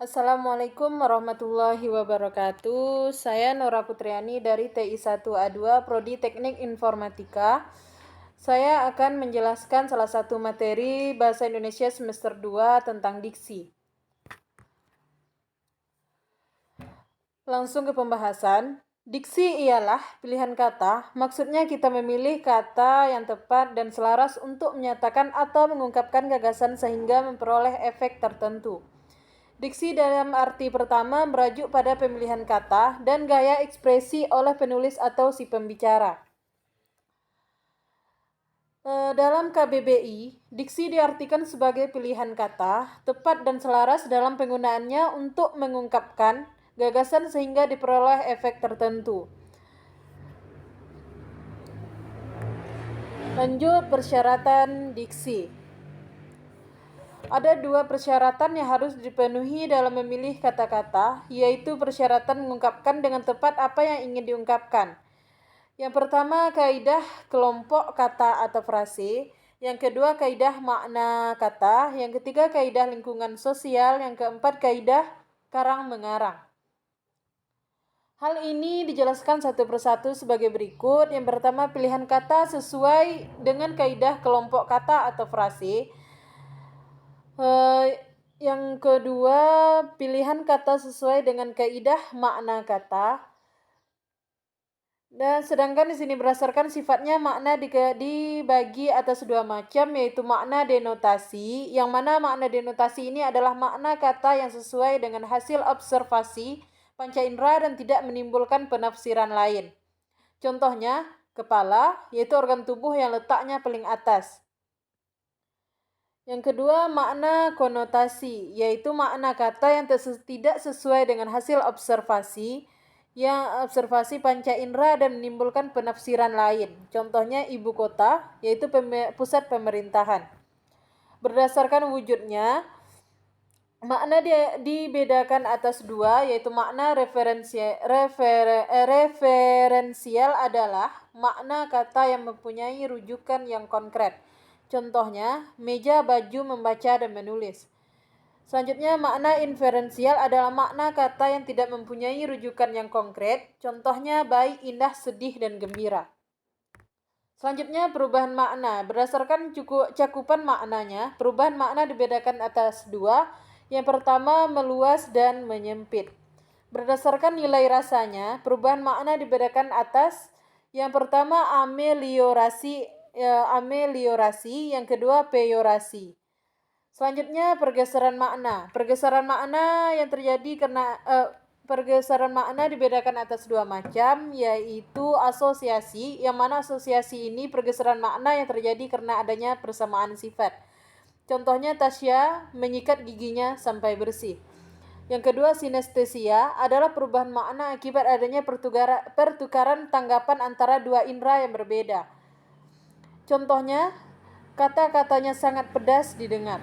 Assalamualaikum warahmatullahi wabarakatuh. Saya Nora Putriani dari TI1A2 Prodi Teknik Informatika. Saya akan menjelaskan salah satu materi Bahasa Indonesia semester 2 tentang diksi. Langsung ke pembahasan. Diksi ialah pilihan kata, maksudnya kita memilih kata yang tepat dan selaras untuk menyatakan atau mengungkapkan gagasan sehingga memperoleh efek tertentu. Diksi dalam arti pertama merujuk pada pemilihan kata dan gaya ekspresi oleh penulis atau si pembicara. Dalam KBBI, diksi diartikan sebagai pilihan kata, tepat dan selaras dalam penggunaannya untuk mengungkapkan gagasan sehingga diperoleh efek tertentu. Lanjut persyaratan diksi. Ada dua persyaratan yang harus dipenuhi dalam memilih kata-kata, yaitu persyaratan mengungkapkan dengan tepat apa yang ingin diungkapkan. Yang pertama, kaidah kelompok kata atau frase. Yang kedua, kaidah makna kata. Yang ketiga, kaidah lingkungan sosial. Yang keempat, kaidah karang-mengarang. Hal ini dijelaskan satu persatu sebagai berikut. Yang pertama, pilihan kata sesuai dengan kaidah kelompok kata atau frase. Yang kedua, pilihan kata sesuai dengan kaidah makna kata. Dan sedangkan di sini berdasarkan sifatnya makna dibagi atas dua macam, yaitu makna denotasi, yang mana makna denotasi ini adalah makna kata yang sesuai dengan hasil observasi panca indera dan tidak menimbulkan penafsiran lain. Contohnya, kepala, yaitu organ tubuh yang letaknya paling atas. Yang kedua, makna konotasi, yaitu makna kata yang tidak sesuai dengan hasil observasi panca indera dan menimbulkan penafsiran lain. Contohnya ibu kota, yaitu pusat pemerintahan. Berdasarkan wujudnya, makna dibedakan atas dua, yaitu makna referensial adalah makna kata yang mempunyai rujukan yang konkret. Contohnya, meja, baju, membaca, dan menulis. Selanjutnya, makna inferensial adalah makna kata yang tidak mempunyai rujukan yang konkret. Contohnya, baik, indah, sedih, dan gembira. Selanjutnya, perubahan makna. Berdasarkan cakupan maknanya, perubahan makna dibedakan atas dua. Yang pertama, meluas dan menyempit. Berdasarkan nilai rasanya, perubahan makna dibedakan atas yang pertama ameliorasi, yang kedua peyorasi. Selanjutnya pergeseran makna. Pergeseran makna dibedakan atas dua macam, yaitu asosiasi, yang mana asosiasi ini pergeseran makna yang terjadi karena adanya persamaan sifat. Contohnya Tasya menyikat giginya sampai bersih. Yang kedua, sinestesia adalah perubahan makna akibat adanya pertukaran tanggapan antara dua indera yang berbeda. Contohnya, kata-katanya sangat pedas didengar.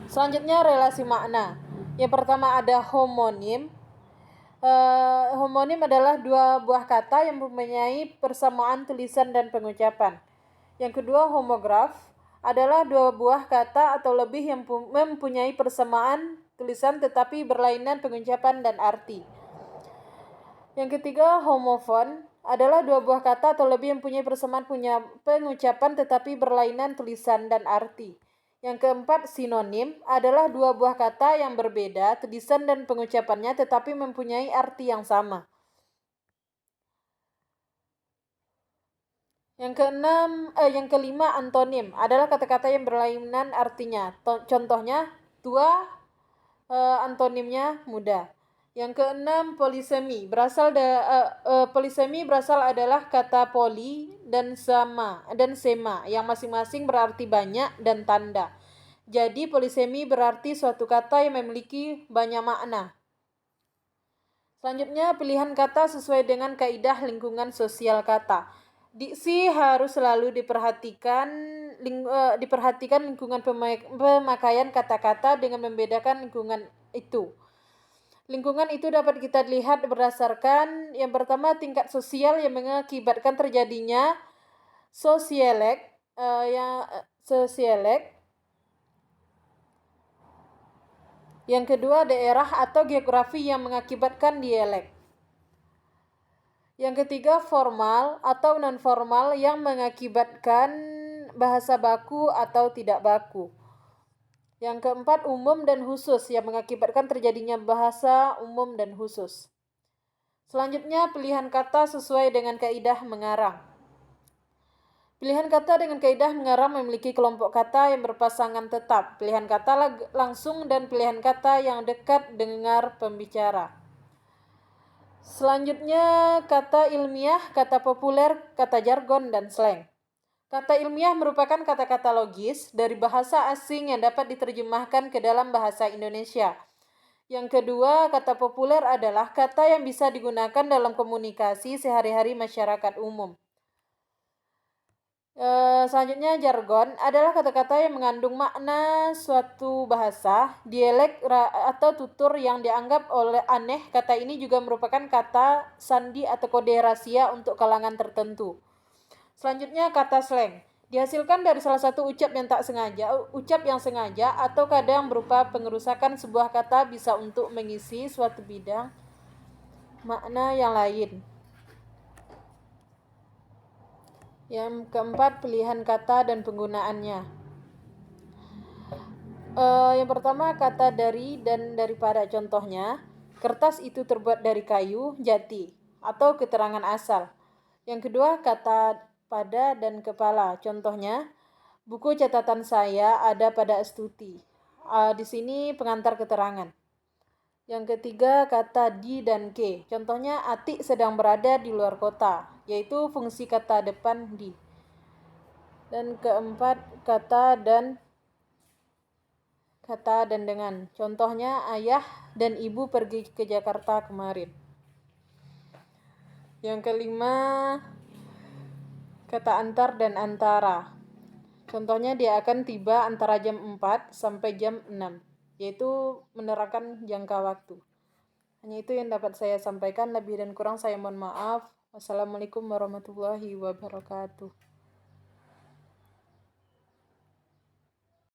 Selanjutnya, relasi makna. Yang pertama ada homonim. Homonim adalah dua buah kata yang mempunyai persamaan tulisan dan pengucapan. Yang kedua, homograf adalah dua buah kata atau lebih yang mempunyai persamaan tulisan tetapi berlainan pengucapan dan arti. Yang ketiga, homofon adalah dua buah kata atau lebih yang mempunyai persamaan pengucapan tetapi berlainan tulisan dan arti. Yang keempat, sinonim adalah dua buah kata yang berbeda tulisan dan pengucapannya tetapi mempunyai arti yang sama. Yang kelima, antonim adalah kata-kata yang berlainan artinya. Contohnya, tua, antonimnya muda. Yang keenam, polisemi. Polisemi berasal adalah kata poli dan sema yang masing-masing berarti banyak dan tanda. Jadi polisemi berarti suatu kata yang memiliki banyak makna. Selanjutnya, pilihan kata sesuai dengan kaidah lingkungan sosial kata. Diksi harus selalu diperhatikan lingkungan pemakaian kata-kata dengan membedakan lingkungan itu. Lingkungan itu dapat kita lihat berdasarkan yang pertama tingkat sosial yang mengakibatkan terjadinya sosiolek Yang kedua, daerah atau geografi yang mengakibatkan dialek. Yang ketiga, formal atau non-formal yang mengakibatkan bahasa baku atau tidak baku. Yang keempat, umum dan khusus yang mengakibatkan terjadinya bahasa umum dan khusus. Selanjutnya, pilihan kata sesuai dengan kaidah mengarang. Pilihan kata dengan kaidah mengarang memiliki kelompok kata yang berpasangan tetap, pilihan kata langsung, dan pilihan kata yang dekat dengar pembicara. Selanjutnya, kata ilmiah, kata populer, kata jargon, dan slang. Kata ilmiah merupakan kata-kata logis dari bahasa asing yang dapat diterjemahkan ke dalam bahasa Indonesia. Yang kedua, kata populer adalah kata yang bisa digunakan dalam komunikasi sehari-hari masyarakat umum. Selanjutnya, jargon adalah kata-kata yang mengandung makna suatu bahasa, dialek atau tutur yang dianggap oleh aneh. Kata ini juga merupakan kata sandi atau kode rahasia untuk kalangan tertentu. Selanjutnya, kata slang dihasilkan dari salah satu ucap yang sengaja atau kadang berupa pengerusakan sebuah kata, bisa untuk mengisi suatu bidang makna yang lain. Yang keempat, pilihan kata dan penggunaannya. Yang pertama, kata dari dan daripada. Contohnya, kertas itu terbuat dari kayu jati atau keterangan asal. Yang kedua, kata pada dan kepala. Contohnya, buku catatan saya ada pada Astuti. Di sini pengantar keterangan. Yang ketiga, kata di dan ke. Contohnya, Atik sedang berada di luar kota, yaitu fungsi kata depan di. Dan keempat, kata dan dengan. Contohnya, ayah dan ibu pergi ke Jakarta kemarin. Yang kelima, kata antar dan antara. Contohnya, dia akan tiba antara jam 4 sampai jam 6, yaitu menerangkan jangka waktu. Hanya itu yang dapat saya sampaikan, lebih dan kurang saya mohon maaf. Wassalamualaikum warahmatullahi wabarakatuh.